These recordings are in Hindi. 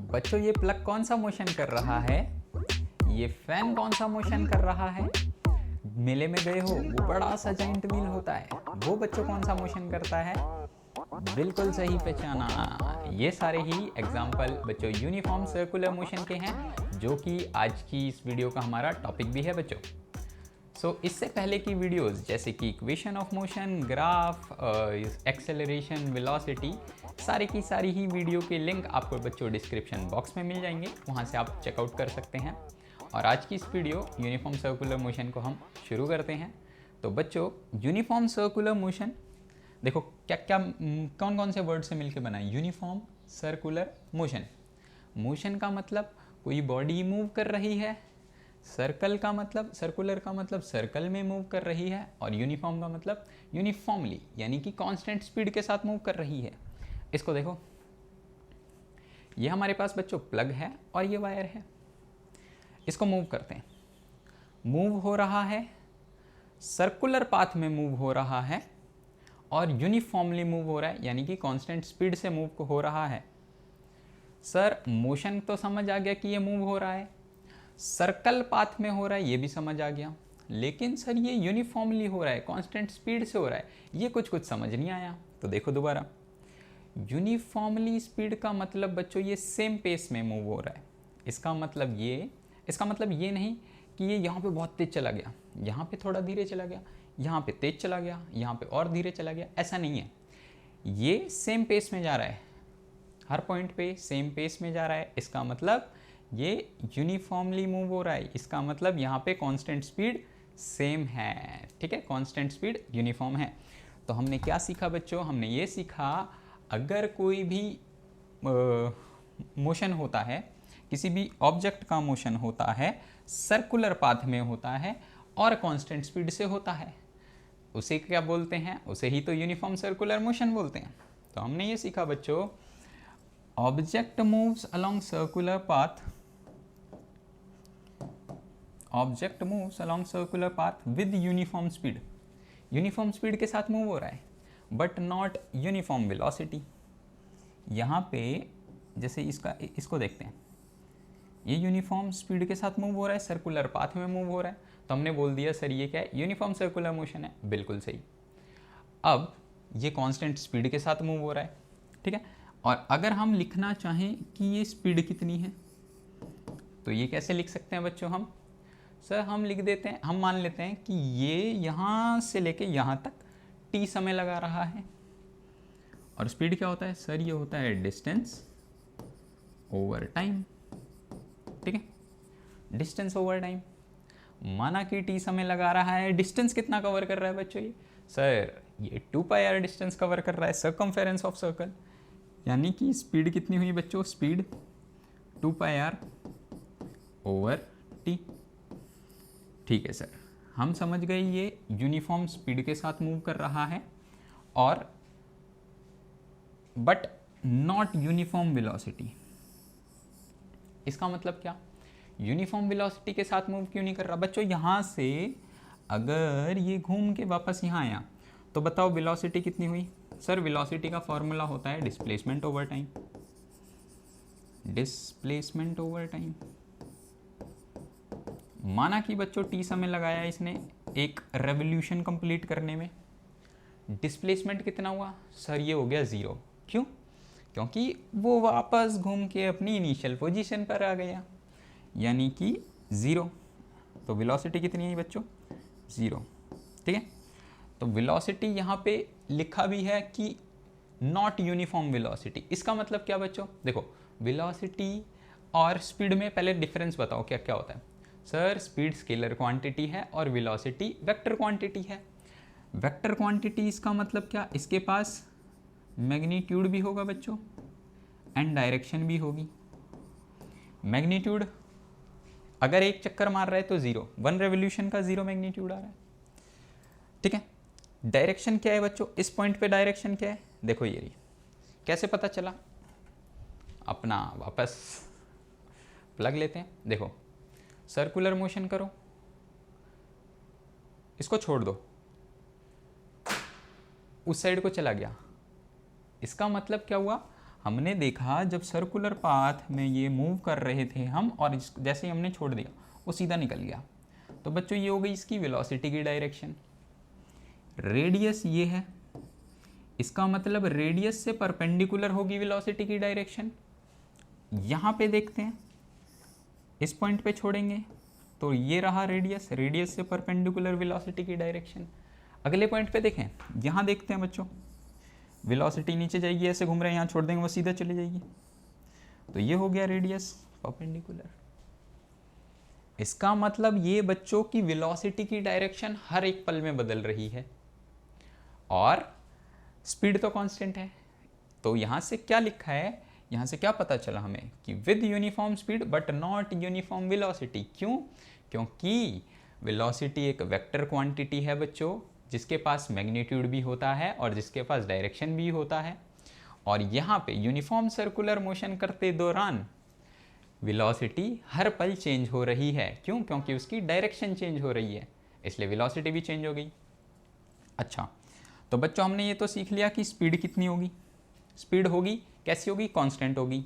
बच्चों ये प्लग कौन सा मोशन कर रहा है? ये फैन कौन सा मोशन कर रहा है? मेले में गए हो, वो बड़ा सा जाइंट व्हील होता है, वो बच्चों कौन सा मोशन करता है? बिल्कुल सही पहचाना। ये सारे ही एग्जाम्पल बच्चों यूनिफॉर्म सर्कुलर मोशन के हैं, जो कि आज की इस वीडियो का हमारा टॉपिक भी है बच्चों। इससे पहले की वीडियोस जैसे कि equation of motion, graph, acceleration, velocity, सारी की सारी ही वीडियो के लिंक आपको बच्चों डिस्क्रिप्शन बॉक्स में मिल जाएंगे, वहाँ से आप चेकआउट कर सकते हैं। और आज की इस वीडियो यूनिफॉर्म सर्कुलर मोशन को हम शुरू करते हैं। तो बच्चों यूनिफॉर्म सर्कुलर मोशन देखो क्या क्या कौन कौन से वर्ड से मिलकर बना है। यूनिफॉर्म सर्कुलर मोशन, मोशन का मतलब कोई बॉडी मूव कर रही है, सर्कल का मतलब, सर्कुलर का मतलब सर्कल में मूव कर रही है, और यूनिफॉर्म का मतलब यूनिफॉर्मली यानी कि कांस्टेंट स्पीड के साथ मूव कर रही है। इसको देखो, ये हमारे पास बच्चों प्लग है और ये वायर है। इसको मूव करते हैं, मूव हो रहा है, सर्कुलर पाथ में मूव हो रहा है और यूनिफॉर्मली मूव हो रहा है यानी कि कांस्टेंट स्पीड से मूव हो रहा है। सर मोशन तो समझ आ गया कि ये मूव हो रहा है, सर्कल पाथ में हो रहा है ये भी समझ आ गया, लेकिन सर ये यूनिफॉर्मली हो रहा है, कांस्टेंट स्पीड से हो रहा है, ये कुछ समझ नहीं आया। तो देखो दोबारा, यूनिफॉर्मली स्पीड का मतलब बच्चों ये सेम पेस में मूव हो रहा है। इसका मतलब ये नहीं कि ये यहाँ पे बहुत तेज चला गया, यहाँ पे थोड़ा धीरे चला गया, यहाँ पे तेज चला गया, यहाँ पे और धीरे चला गया, ऐसा नहीं है। ये सेम पेस में जा रहा है, हर पॉइंट पे सेम पेस में जा रहा है। इसका मतलब ये यूनिफॉर्मली मूव हो रहा है, इसका मतलब यहाँ पे कांस्टेंट स्पीड सेम है। ठीक है, कांस्टेंट स्पीड यूनिफॉर्म है। तो हमने क्या सीखा बच्चों? हमने ये सीखा अगर कोई भी मोशन होता है, किसी भी ऑब्जेक्ट का मोशन होता है, सर्कुलर पाथ में होता है और कांस्टेंट स्पीड से होता है, उसे क्या बोलते हैं? उसे ही तो यूनिफॉर्म सर्कुलर मोशन बोलते हैं। तो हमने ये सीखा बच्चों, object moves along circular path, object moves along circular path with uniform speed, uniform speed के साथ मूव हो रहा है बट नॉट यूनिफॉर्म वेलोसिटी। यहाँ पे जैसे इसको देखते हैं, ये यूनिफॉर्म स्पीड के साथ मूव हो रहा है, सर्कुलर पाथ में मूव हो रहा है, तो हमने बोल दिया सर ये क्या है? यूनिफॉर्म सर्कुलर मोशन है। बिल्कुल सही। अब ये कांस्टेंट स्पीड के साथ मूव हो रहा है, ठीक है। और अगर हम लिखना चाहें कि ये स्पीड कितनी है, तो ये कैसे लिख सकते हैं बच्चों? हम सर हम लिख देते हैं, हम मान लेते हैं कि ये यहाँ से लेके यहाँ तक t समय लगा रहा है, और स्पीड क्या होता है सर? ये होता है डिस्टेंस ओवर टाइम। ठीक है, डिस्टेंस ओवर टाइम। माना कि t समय लगा रहा है, डिस्टेंस कितना कवर कर रहा है बच्चों? ये सर ये 2πr डिस्टेंस कवर कर रहा है, सर्कमफेरेंस ऑफ सर्कल, यानी कि स्पीड कितनी हुई बच्चों? Speed 2πr over t। ठीक है सर, हम समझ गए ये यूनिफॉर्म स्पीड के साथ मूव कर रहा है और बट नॉट यूनिफॉर्म वेलोसिटी। इसका मतलब क्या? यूनिफॉर्म वेलोसिटी के साथ मूव क्यों नहीं कर रहा बच्चों? यहाँ से अगर ये घूम के वापस यहाँ आया तो बताओ वेलोसिटी कितनी हुई? सर वेलोसिटी का फॉर्मूला होता है displacement over time, displacement over time. माना कि बच्चों t समय लगाया इसने एक रेवोल्यूशन कंप्लीट करने में, डिस्प्लेसमेंट कितना हुआ? सर ये हो गया 0। क्यों? क्योंकि वो वापस घूम के अपनी इनिशियल पोजीशन पर आ गया, यानी कि 0। तो वेलोसिटी कितनी है बच्चों? 0। ठीक है, तो वेलोसिटी यहाँ पे लिखा भी है कि नॉट यूनिफॉर्म वेलोसिटी। इसका मतलब क्या बच्चों? देखो, वेलोसिटी और स्पीड में पहले डिफरेंस बताओ क्या क्या होता है। सर स्पीड स्केलर क्वांटिटी है और वेलोसिटी वेक्टर क्वांटिटी है। वेक्टर क्वांटिटी इसका मतलब क्या? इसके पास मैग्नीट्यूड भी होगा बच्चों एंड डायरेक्शन भी होगी। मैग्नीट्यूड अगर एक चक्कर मार रहा है तो 0, 1 रेवोल्यूशन का 0 मैग्नीट्यूड आ रहा है। ठीक है, डायरेक्शन क्या है बच्चों? इस पॉइंट पे डायरेक्शन क्या है? देखो ये रही। कैसे पता चला? अपना वापस प्लग लेते हैं। देखो, सर्कुलर मोशन करो, इसको छोड़ दो, उस साइड को चला गया। इसका मतलब क्या हुआ? हमने देखा जब सर्कुलर पाथ में ये मूव कर रहे थे हम, और जैसे ही हमने छोड़ दिया वो सीधा निकल गया। तो बच्चों ये हो गई इसकी वेलोसिटी की डायरेक्शन। रेडियस ये है, इसका मतलब रेडियस से परपेंडिकुलर होगी वेलोसिटी की डायरेक्शन। यहाँ पे देखते हैं, इस पॉइंट पे छोड़ेंगे तो ये रहा रेडियस, रेडियस से परपेंडिकुलर वेलोसिटी की डायरेक्शन। अगले पॉइंट पे देखें, यहाँ देखते हैं बच्चों, वेलोसिटी नीचे जाएगी, ऐसे घूम रहे हैं, यहाँ छोड़ देंगे वो सीधा चली जाएगी। तो ये हो गया रेडियस परपेंडिकुलर। इसका मतलब ये बच्चों की वेलोसिटी की डायरेक्शन हर एक पल में बदल रही है और स्पीड तो कांस्टेंट है। तो यहाँ से क्या लिखा है, यहाँ से क्या पता चला हमें कि with uniform speed but not uniform velocity. क्यों? क्योंकि वेलोसिटी एक वेक्टर क्वांटिटी है बच्चों, जिसके पास मैग्नीट्यूड भी होता है और जिसके पास डायरेक्शन भी होता है। और यहाँ पे यूनिफॉर्म सर्कुलर मोशन करते दौरान वेलोसिटी हर पल चेंज हो रही है। क्यों? क्योंकि उसकी डायरेक्शन चेंज हो रही है, इसलिए वेलोसिटी भी चेंज हो गई। अच्छा, तो बच्चों हमने ये तो सीख लिया कि स्पीड कितनी होगी। स्पीड होगी कैसी होगी? कांस्टेंट होगी,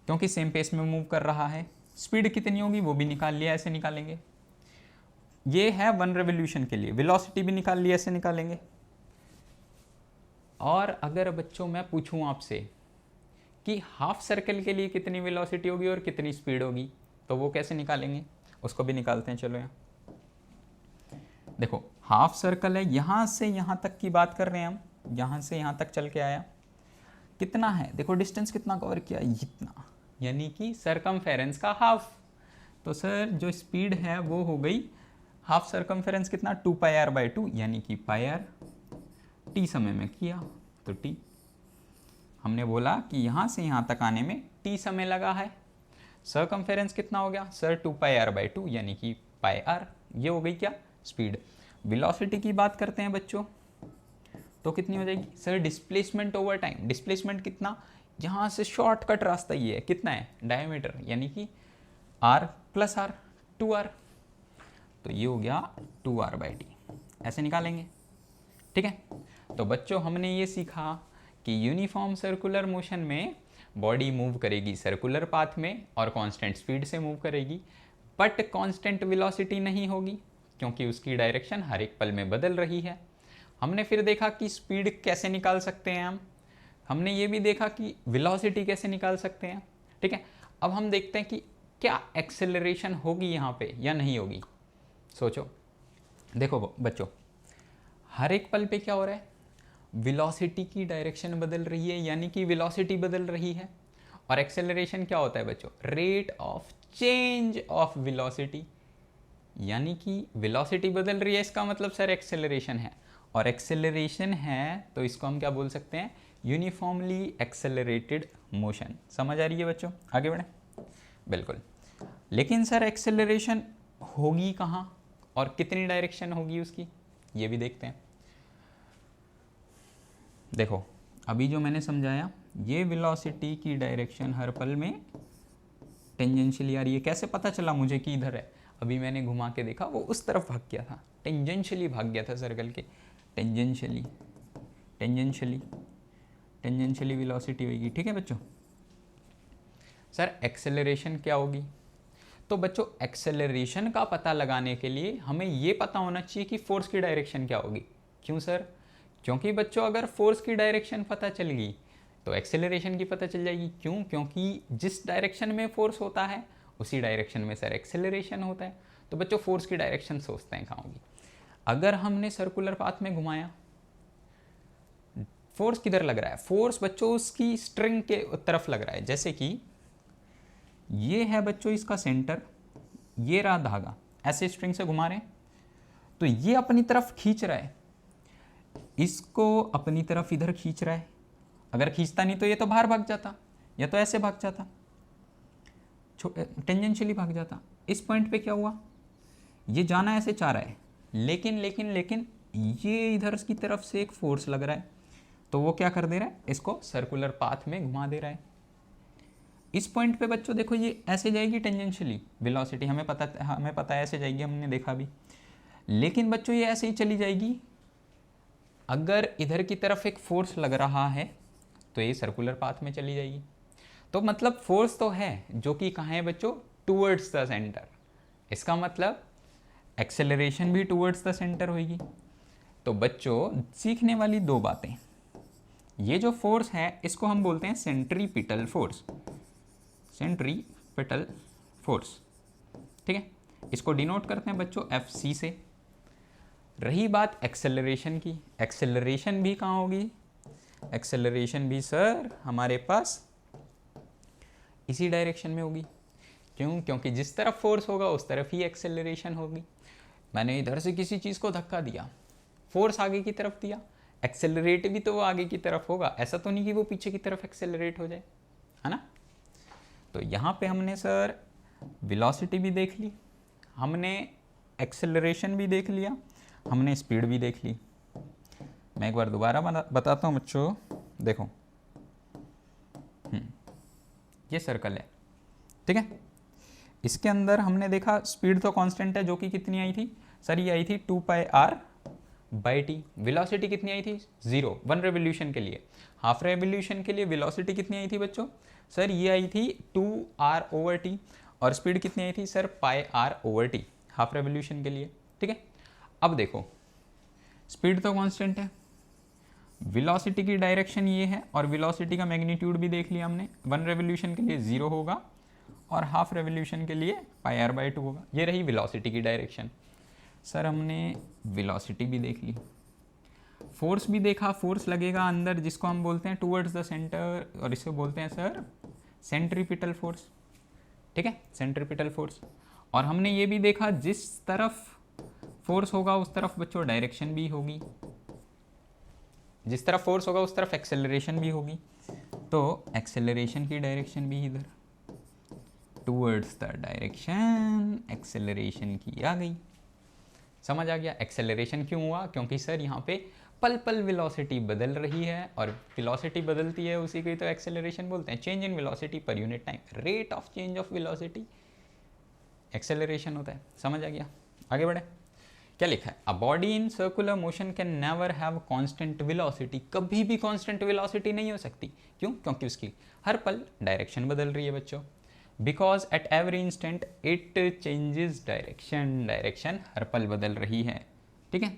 क्योंकि सेम पेस में मूव कर रहा है। स्पीड कितनी होगी वो भी निकाल लिया, ऐसे निकालेंगे। ये है 1 रेवोल्यूशन के लिए, वेलोसिटी भी निकाल लिया, ऐसे निकालेंगे। और अगर बच्चों मैं पूछूं आपसे कि हाफ सर्कल के लिए कितनी वेलोसिटी होगी और कितनी स्पीड होगी, तो वो कैसे निकालेंगे? उसको भी निकालते हैं। चलो यहाँ देखो, हाफ सर्कल है, यहाँ से यहाँ तक की बात कर रहे हैं हम, यहाँ से यहाँ तक चल के आया, कितना है? देखो डिस्टेंस कितना कवर किया, इतना, यानी कि सरकमफेरेंस का हाफ। तो सर जो स्पीड है वो हो गई हाफ सरकमफेरेंस कितना? 2πr/2, यानी कि πr t समय में किया तो t। हमने बोला कि यहाँ से यहाँ तक आने में t समय लगा है। सरकमफेरेंस कितना हो गया सर? 2πr/2, यानी कि πr। ये हो गई क्या? स्पीड। वेलोसिटी की बात करते हैं बच्चों, तो कितनी हो जाएगी sir? Displacement over time. Displacement कितना? यहाँ से शॉर्टकट रास्ता ये है, कितना है? डायमीटर, यानी कि r + r, 2r। तो ये हो गया 2r/t, ऐसे निकालेंगे। ठीक है, तो बच्चों हमने ये सीखा कि यूनिफॉर्म सर्कुलर मोशन में बॉडी मूव करेगी सर्कुलर पाथ में और कांस्टेंट स्पीड से मूव करेगी, बट कांस्टेंट वेलोसिटी नहीं होगी, क्योंकि उसकी डायरेक्शन हर एक पल में बदल रही है। हमने फिर देखा कि स्पीड कैसे निकाल सकते हैं हम, हमने ये भी देखा कि वेलोसिटी कैसे निकाल सकते हैं। ठीक है, अब हम देखते हैं कि क्या एक्सेलरेशन होगी यहाँ पे या नहीं होगी। सोचो, देखो बच्चों, हर एक पल पे क्या हो रहा है? वेलोसिटी की डायरेक्शन बदल रही है, यानी कि वेलोसिटी बदल रही है। और एक्सेलरेशन क्या होता है बच्चों? Rate of change of velocity, यानी कि वेलोसिटी बदल रही है, इसका मतलब सर एक्सेलरेशन है। और एक्सेलरेशन है तो इसको हम क्या बोल सकते हैं? Uniformly accelerated motion. समझ आ रही है बच्चों? आगे बढ़ें। बिल्कुल, लेकिन सर एक्सेलरेशन होगी कहाँ और कितनी डायरेक्शन होगी उसकी, ये भी देखते हैं। देखो अभी जो मैंने समझाया, ये वेलोसिटी की डायरेक्शन हर पल में टेंजेंशियली आ रही है। कैसे पता चला मुझे कि इधर है? अभी मैंने घुमा के देखा, वो उस तरफ भाग गया था, टेंजेंशियली भाग गया था सर्कल के। टेंजेंशियली टेंजेंशियली टेंजेंशियली वेलोसिटी होगी। ठीक है बच्चों। सर एक्सेलरेशन क्या होगी? तो बच्चों एक्सेलरेशन का पता लगाने के लिए हमें ये पता होना चाहिए कि फोर्स की डायरेक्शन क्या होगी। क्यों सर? क्योंकि बच्चों अगर फोर्स की डायरेक्शन पता चल गई तो एक्सेलरेशन की पता चल जाएगी। क्यों? क्योंकि जिस डायरेक्शन में फोर्स होता है उसी डायरेक्शन में सर एक्सेलरेशन होता है। तो बच्चों फोर्स की डायरेक्शन सोचते हैं कहाँ होगी। अगर हमने सर्कुलर पाथ में घुमाया, फोर्स किधर लग रहा है? फोर्स बच्चों उसकी स्ट्रिंग के तरफ लग रहा है। जैसे कि ये है बच्चों इसका सेंटर, ये रहा धागा, ऐसे स्ट्रिंग से घुमा रहे हैं तो ये अपनी तरफ खींच रहा है, इसको अपनी तरफ इधर खींच रहा है। अगर खींचता नहीं तो ये तो बाहर भाग जाता, या तो ऐसे भाग जाता, टेंजेंशियली भाग जाता। इस पॉइंट पे क्या हुआ? ये जाना ऐसे चाह रहा है, लेकिन लेकिन लेकिन ये इधर की तरफ से एक फोर्स लग रहा है, तो वो क्या कर दे रहा है? इसको सर्कुलर पाथ में घुमा दे रहा है। इस पॉइंट पे बच्चों देखो ये ऐसे जाएगी टेंजेंशियली वेलोसिटी, हमें पता है ऐसे जाएगी, हमने देखा भी। लेकिन बच्चों ये ऐसे ही चली जाएगी। अगर इधर की तरफ एक फोर्स लग रहा है तो ये सर्कुलर पाथ में चली जाएगी। तो मतलब फोर्स तो है जो कि कहाँ है बच्चों, टूवर्ड्स द सेंटर। इसका मतलब एक्सेलरेशन भी टूवर्ड्स द सेंटर होगी। तो बच्चों सीखने वाली दो बातें, ये जो फोर्स है इसको हम बोलते हैं सेंट्रीपिटल फोर्स, सेंट्रीपिटल फोर्स, ठीक है। इसको डिनोट करते हैं बच्चों FC से। रही बात एक्सेलरेशन की, एक्सेलरेशन भी कहाँ होगी, एक्सेलरेशन भी सर हमारे पास इसी डायरेक्शन में होगी। क्यों? क्योंकि जिस तरफ फोर्स होगा उस तरफ ही एक्सेलरेशन होगी। मैंने इधर से किसी चीज़ को धक्का दिया, फोर्स आगे की तरफ दिया, एक्सेलरेट भी तो वो आगे की तरफ होगा, ऐसा तो नहीं कि वो पीछे की तरफ एक्सेलरेट हो जाए, है ना। तो यहाँ पे हमने सर वेलोसिटी भी देख ली, हमने एक्सेलरेशन भी देख लिया, हमने स्पीड भी देख ली। मैं एक बार दोबारा बताता हूँ बच्चों, देखो ये सर्कल है, ठीक है। इसके अंदर हमने देखा स्पीड तो कांस्टेंट है जो कि कितनी आई थी सर, ये आई थी 2πr/t। वेलोसिटी कितनी आई थी 0, 1 रेवोल्यूशन के लिए। हाफ रेवोल्यूशन के लिए वेलोसिटी कितनी आई थी बच्चों, सर ये आई थी 2r/t। और स्पीड कितनी आई थी सर, πr/t हाफ रेवोल्यूशन के लिए, ठीक है। अब देखो स्पीड तो कांस्टेंट है, वेलोसिटी की डायरेक्शन ये है और वेलोसिटी का मैग्नीट्यूड भी देख लिया हमने। 1 रेवोल्यूशन के लिए 0 होगा और हाफ रेवोल्यूशन के लिए πr/2 होगा। ये रही वेलोसिटी की डायरेक्शन। सर हमने वेलोसिटी भी देख ली, फोर्स भी देखा, फोर्स लगेगा अंदर जिसको हम बोलते हैं टूवर्ड्स द सेंटर, और इसे बोलते हैं सर सेंट्रीपिटल फोर्स, ठीक है, सेंट्रीपिटल फोर्स। और हमने ये भी देखा जिस तरफ फोर्स होगा उस तरफ बच्चों डायरेक्शन भी होगी, जिस तरफ फोर्स होगा उस तरफ एक्सेलरेशन भी होगी। तो एक्सेलरेशन की डायरेक्शन भी इधर टूवर्ड्स द डायरेक्शन एक्सेलरेशन की आ गई। समझ आ गया एक्सेलरेशन क्यों हुआ, क्योंकि सर यहाँ पे पल पल वेलोसिटी बदल रही है और वेलोसिटी बदलती है उसी को ही तो एक्सेलरेशन बोलते हैं। Change in velocity per unit time, rate of change of velocity acceleration होता है। समझ आ गया, आगे बढ़े। क्या लिखा है, a body in circular motion can never have constant velocity. कभी भी कांस्टेंट वेलोसिटी नहीं हो सकती। क्यों? क्योंकि उसकी हर पल डायरेक्शन बदल रही है बच्चों। Because at every instant it changes direction, direction हर पल बदल रही है, ठीक है,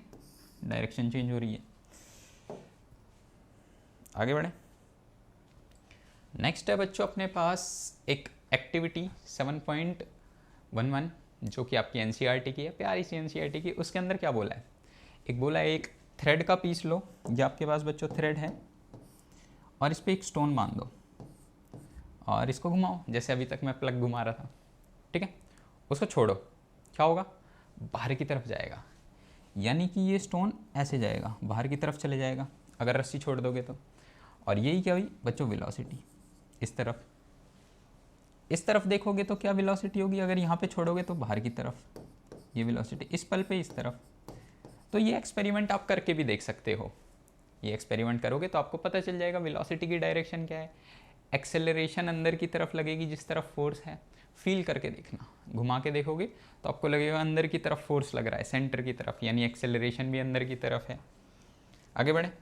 डायरेक्शन चेंज हो रही है। आगे बढ़े। नेक्स्ट है बच्चों अपने पास एक एक्टिविटी 7.11 जो कि आपकी एनसीईआरटी की है, प्यारी सी एनसीईआरटी की। उसके अंदर क्या बोला है, एक बोला है एक थ्रेड का पीस लो, ये आपके पास बच्चों थ्रेड है, और इस पर एक स्टोन बांध दो और इसको घुमाओ जैसे अभी तक मैं प्लग घुमा रहा था, ठीक है। उसको छोड़ो, क्या होगा, बाहर की तरफ जाएगा, यानी कि ये स्टोन ऐसे जाएगा, बाहर की तरफ चले जाएगा अगर रस्सी छोड़ दोगे तो। और यही क्या हुई बच्चों, वेलोसिटी। इस तरफ देखोगे तो क्या वेलोसिटी होगी, अगर यहाँ पे छोड़ोगे तो बाहर की तरफ, ये वेलोसिटी। इस पल पे इस तरफ। तो ये एक्सपेरिमेंट आप करके भी देख सकते हो, ये एक्सपेरिमेंट करोगे तो आपको पता चल जाएगा वेलोसिटी की डायरेक्शन क्या है। एक्सेलरेशन अंदर की तरफ लगेगी जिस तरफ फोर्स है, फील करके देखना, घुमा के देखोगे तो आपको लगेगा अंदर की तरफ फोर्स लग रहा है, सेंटर की तरफ, यानी एक्सेलरेशन भी अंदर की तरफ है। आगे बढ़े।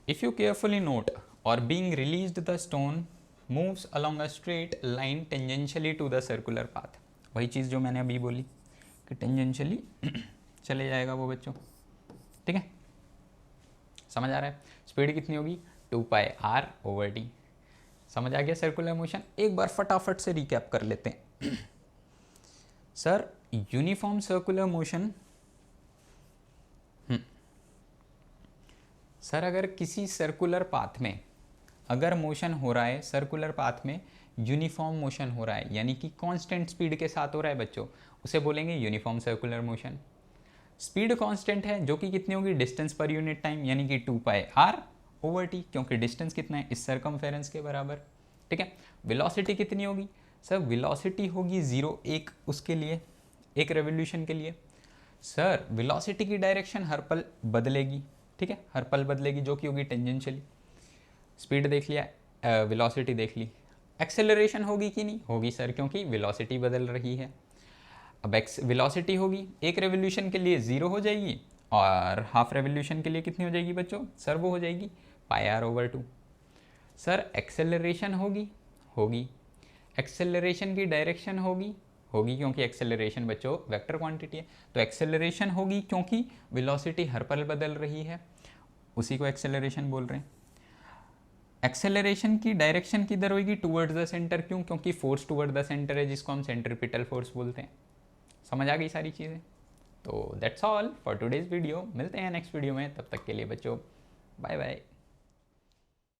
इफ यू केयरफुली नोट और being released the stone moves along a straight line tangentially to the circular path। वही चीज़ जो मैंने अभी बोली कि टेंजेंशियली चले जाएगा वो बच्चों, ठीक है, समझ आ रहा है। स्पीड कितनी होगी, 2πr/t। समझ आ गया सर्कुलर मोशन। एक बार फटाफट से रिकैप कर लेते हैं। Sir uniform circular motion, sir अगर किसी सर्कुलर पाथ में अगर मोशन हो रहा है, सर्कुलर पाथ में यूनिफॉर्म मोशन हो रहा है, यानी कि कांस्टेंट स्पीड के साथ हो रहा है बच्चों, उसे बोलेंगे uniform circular motion. Speed constant है जो कि कितनी होगी, डिस्टेंस पर यूनिट टाइम, यानी कि 2πr/t, क्योंकि डिस्टेंस कितना है, इस सर्कमफेरेंस के बराबर, ठीक है। वेलोसिटी कितनी होगी, सर वेलोसिटी होगी 0, एक उसके लिए, एक रेवोल्यूशन के लिए। सर वेलोसिटी की डायरेक्शन हर पल बदलेगी, ठीक है, हर पल बदलेगी, जो कि होगी टेंजेंशियली। स्पीड देख लिया, वेलोसिटी देख ली। एक्सेलरेशन होगी कि नहीं होगी सर, क्योंकि वेलोसिटी बदल रही है। अब वेलोसिटी होगी, एक रेवोल्यूशन के लिए 0 हो जाएगी और हाफ रेवोल्यूशन के लिए कितनी हो जाएगी बच्चों, सर वो हो जाएगी पाई आर ओवर 2। सर एक्सेलरेशन होगी, होगी। एक्सेलरेशन की डायरेक्शन होगी, होगी, क्योंकि एक्सेलरेशन बच्चों वेक्टर क्वांटिटी है, तो एक्सेलरेशन होगी क्योंकि वेलोसिटी हर पल बदल रही है, उसी को एक्सेलरेशन बोल रहे हैं। एक्सेलरेशन की डायरेक्शन किधर होगी? Towards the centre. क्यों? क्योंकि फोर्स टूवर्ड द सेंटर है, जिसको हम सेंट्रीपिटल फोर्स बोलते हैं। समझ आ गई सारी चीज़ें? तो that's all for today's video. मिलते हैं नेक्स्ट वीडियो में, तब तक के लिए बच्चों बाय बाय।